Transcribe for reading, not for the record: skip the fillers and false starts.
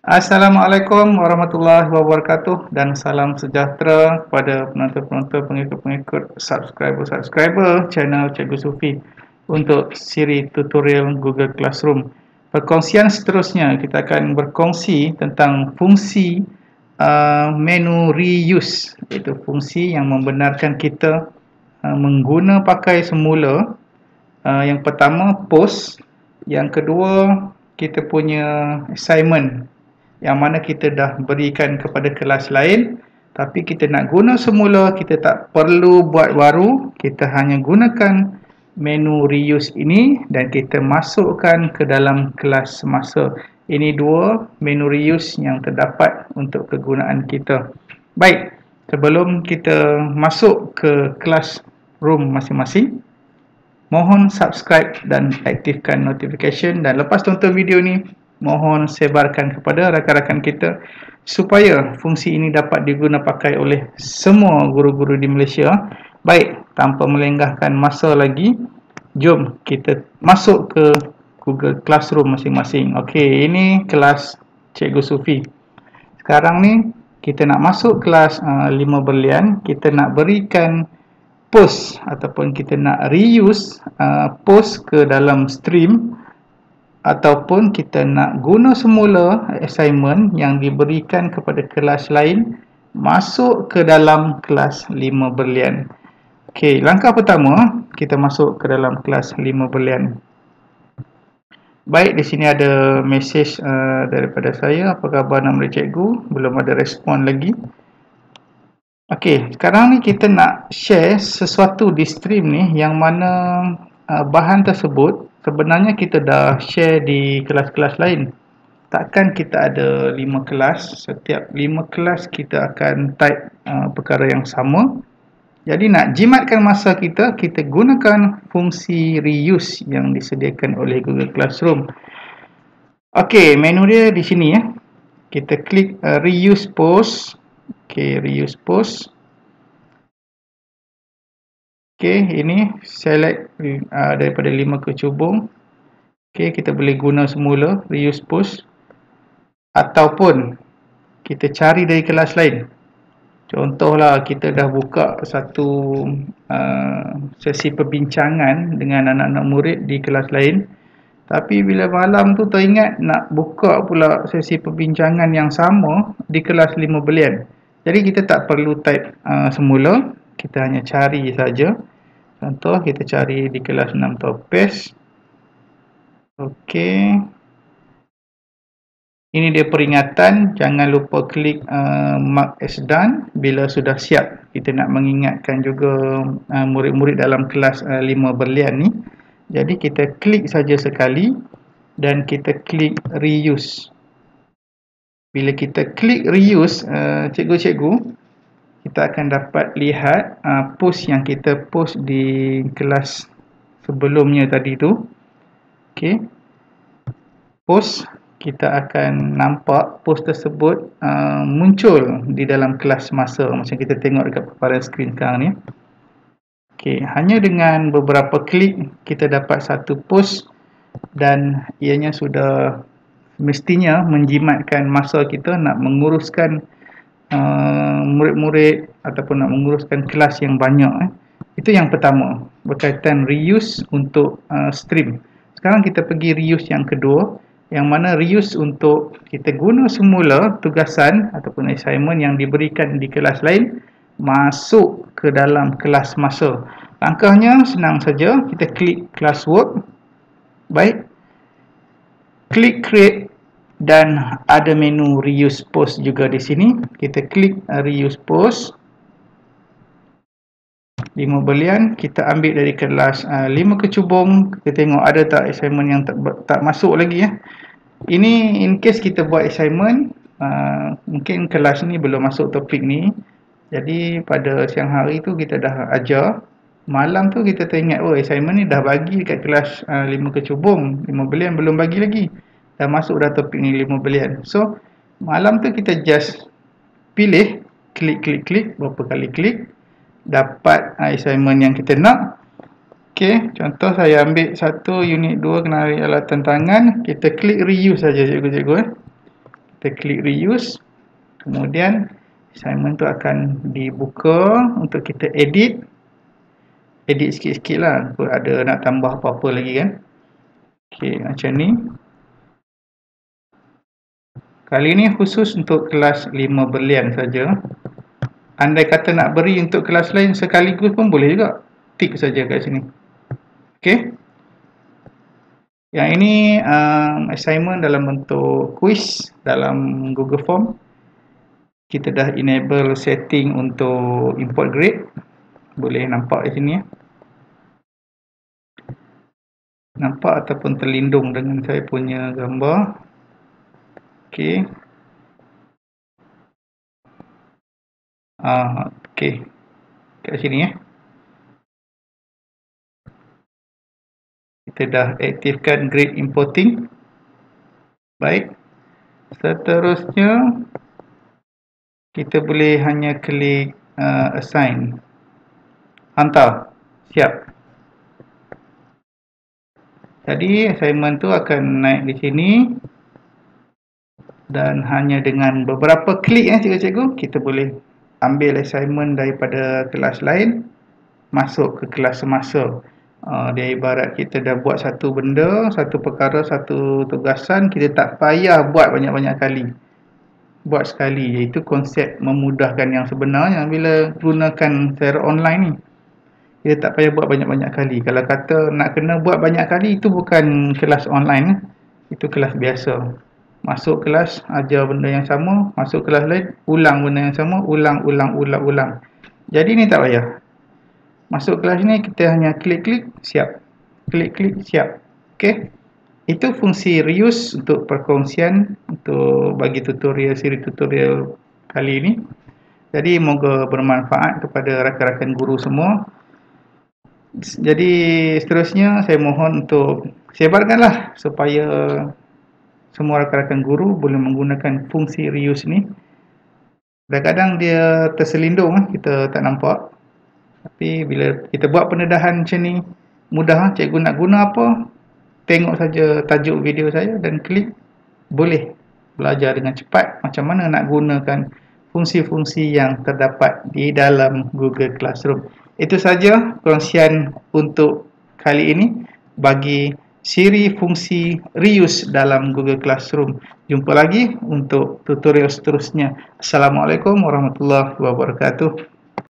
Assalamualaikum warahmatullahi wabarakatuh dan salam sejahtera kepada penonton-penonton, pengikut-pengikut, subscriber channel Cikgu Sufi untuk siri tutorial Google Classroom. Perkongsian seterusnya kita akan berkongsi tentang fungsi menu reuse, iaitu fungsi yang membenarkan kita mengguna pakai semula. Yang pertama post, yang kedua kita punya assignment yang mana kita dah berikan kepada kelas lain, tapi kita nak guna semula, kita tak perlu buat baru, kita hanya gunakan menu reuse ini dan kita masukkan ke dalam kelas semasa. Ini dua menu reuse yang terdapat untuk kegunaan kita. Baik, sebelum kita masuk ke kelas room masing-masing, mohon subscribe dan aktifkan notification, dan lepas tonton video ni mohon sebarkan kepada rakan-rakan kita supaya fungsi ini dapat diguna pakai oleh semua guru-guru di Malaysia. Baik, tanpa melengahkan masa lagi, jom kita masuk ke Google Classroom masing-masing. Okey, ini kelas Cikgu Sufi. Sekarang ni kita nak masuk kelas 5 berlian, kita nak berikan post ataupun kita nak reuse post ke dalam stream, ataupun kita nak guna semula assignment yang diberikan kepada kelas lain masuk ke dalam kelas 5 berlian. Okey, langkah pertama kita masuk ke dalam kelas 5 berlian. Baik, di sini ada mesej daripada saya, apa khabar nama cikgu, belum ada respon lagi. Okey, sekarang ni kita nak share sesuatu di stream ni yang mana bahan tersebut sebenarnya kita dah share di kelas-kelas lain. Takkan kita ada 5 kelas, setiap 5 kelas kita akan type perkara yang sama. Jadi nak jimatkan masa kita, kita gunakan fungsi reuse yang disediakan oleh Google Classroom. Okey, menu dia di sini ya. Kita klik reuse post. Okey, reuse post. Okey, ini select daripada 5 kecubung. Okey, kita boleh guna semula reuse post, ataupun kita cari dari kelas lain. Contohlah kita dah buka satu sesi perbincangan dengan anak-anak murid di kelas lain, tapi bila malam tu teringat nak buka pula sesi perbincangan yang sama di kelas 5 berlian. Jadi kita tak perlu type semula, kita hanya cari saja. Contoh kita cari di kelas 6 topes. Okey. Ini dia peringatan, jangan lupa klik mark as done bila sudah siap. Kita nak mengingatkan juga murid-murid dalam kelas 5 berlian ni. Jadi kita klik saja sekali dan kita klik reuse. Bila kita klik reuse, cikgu-cikgu, kita akan dapat lihat post yang kita post di kelas sebelumnya tadi tu. Okey. Post, kita akan nampak post tersebut muncul di dalam kelas semasa macam kita tengok dekat paparan skrin sekarang ni. Okey, hanya dengan beberapa klik kita dapat satu post dan ianya sudah mestinya menjimatkan masa kita nak menguruskan murid-murid ataupun nak menguruskan kelas yang banyak. Itu yang pertama, berkaitan reuse untuk stream. Sekarang kita pergi reuse yang kedua, yang mana reuse untuk kita guna semula tugasan ataupun assignment yang diberikan di kelas lain masuk ke dalam kelas masa. Langkahnya senang saja, kita klik classwork. Baik, klik create dan ada menu reuse post juga di sini. Kita klik reuse post 5 berlian, kita ambil dari kelas 5 kecubung. Kita tengok ada tak assignment yang tak masuk lagi ya. Ini in case kita buat assignment, mungkin kelas ni belum masuk topik ni. Jadi pada siang hari tu kita dah ajar, malam tu kita teringat, oh assignment ni dah bagi dekat kelas 5 kecubung, 5 berlian belum bagi lagi. Dah masuk dah topik ni 5 berlian. So malam tu kita just pilih, klik berapa kali klik, dapat assignment yang kita nak. Okey, contoh saya ambil satu unit 2 kenali alatan tangan, kita klik reuse saja cikgu-cikgu. Kita klik reuse. Kemudian assignment tu akan dibuka untuk kita edit sikit-sikit lah, kalau ada nak tambah apa-apa lagi kan. Ok, macam ni. Kali ni khusus untuk kelas 5 berlian saja. Andai kata nak beri untuk kelas lain sekaligus pun boleh juga. Tik saja kat sini. Ok. Yang ini assignment dalam bentuk quiz dalam Google Form. Kita dah enable setting untuk import grade. Boleh nampak di sini ya. Nampak ataupun terlindung dengan saya punya gambar. Okey. Okey. Kat sini ya. Kita dah aktifkan grade importing. Baik. Seterusnya kita boleh hanya klik assign. Hantar. Siap. Jadi assignment tu akan naik di sini. Dan hanya dengan beberapa klik cikgu-cikgu, kita boleh ambil assignment daripada kelas lain masuk ke kelas semasa. Dia ibarat kita dah buat satu benda, satu perkara, satu tugasan, kita tak payah buat banyak-banyak kali. Buat sekali, iaitu konsep memudahkan yang sebenarnya bila gunakan secara online ni. Kita tak payah buat banyak-banyak kali. Kalau kata nak kena buat banyak kali, itu bukan kelas online, itu kelas biasa. Masuk kelas, ajar benda yang sama, masuk kelas lain, ulang benda yang sama, ulang. Jadi ni tak payah. Masuk kelas ni kita hanya klik-klik, siap. Klik-klik, siap. Okey. Itu fungsi reuse untuk perkongsian, untuk bagi tutorial, siri tutorial kali ini. Jadi moga bermanfaat kepada rakan-rakan guru semua. Jadi seterusnya saya mohon untuk sebarkanlah supaya semua rakan-rakan guru boleh menggunakan fungsi reuse ni. Kadang-kadang dia terselindung, kita tak nampak. Tapi bila kita buat pendedahan macam ni, mudah. Cikgu nak guna apa, tengok saja tajuk video saya dan klik, boleh belajar dengan cepat macam mana nak gunakan fungsi-fungsi yang terdapat di dalam Google Classroom. Itu saja perkongsian untuk kali ini bagi siri fungsi reuse dalam Google Classroom. Jumpa lagi untuk tutorial seterusnya. Assalamualaikum warahmatullahi wabarakatuh.